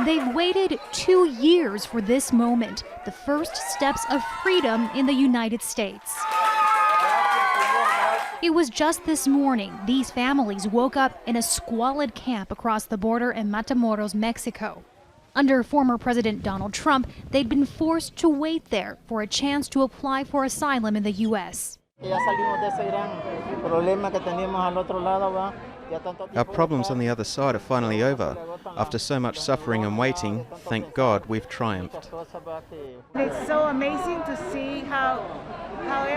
They've waited 2 years for this moment, the first steps of freedom in the United States. It was just this morning these families woke up in a squalid camp across the border in Matamoros, Mexico. Under former President Donald Trump, they'd been forced to wait there for a chance to apply for asylum in the U.S. Our problems on the other side are finally over. After so much suffering and waiting, thank God we've triumphed. It's so amazing to see how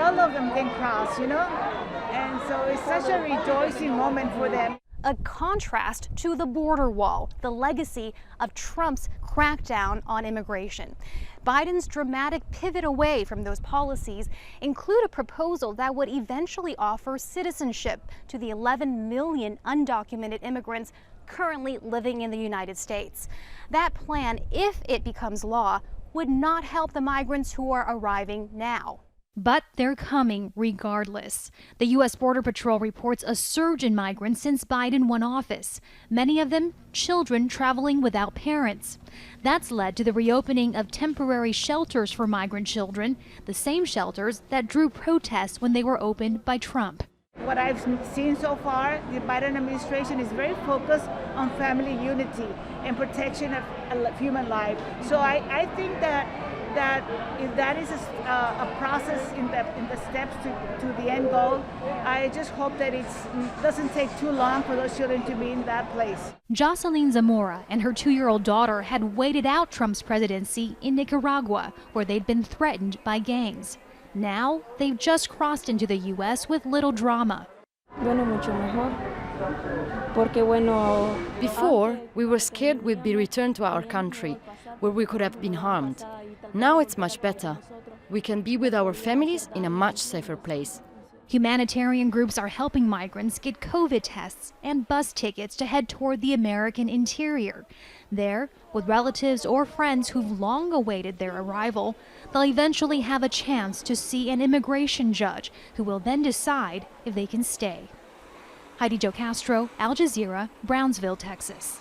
all of them can cross, and so it's such a rejoicing moment for them. A contrast to the border wall, the legacy of Trump's crackdown on immigration. Biden's dramatic pivot away from those policies include a proposal that would eventually offer citizenship to the 11 million undocumented immigrants currently living in the United States. That plan, if it becomes law, would not help the migrants who are arriving now. But they're coming regardless. The U.S. Border Patrol reports a surge in migrants since Biden won office, many of them children traveling without parents. That's led to the reopening of temporary shelters for migrant children, the same shelters that drew protests when they were opened by Trump. What I've seen so far, the Biden administration is very focused on family unity and protection of human life. So I think that if that is a process in the steps to the end goal, I just hope that it doesn't take too long for those children to be in that place. Jocelyn Zamora and her 2-year-old daughter had waited out Trump's presidency in Nicaragua, where they'd been threatened by gangs. Now they've just crossed into the U.S. with little drama. Before, we were scared we'd be returned to our country, where we could have been harmed. Now it's much better. We can be with our families in a much safer place. Humanitarian groups are helping migrants get COVID tests and bus tickets to head toward the American interior. There, with relatives or friends who've long awaited their arrival, they'll eventually have a chance to see an immigration judge who will then decide if they can stay. Heidi, Zhou-Castro, Al Jazeera, Brownsville, Texas.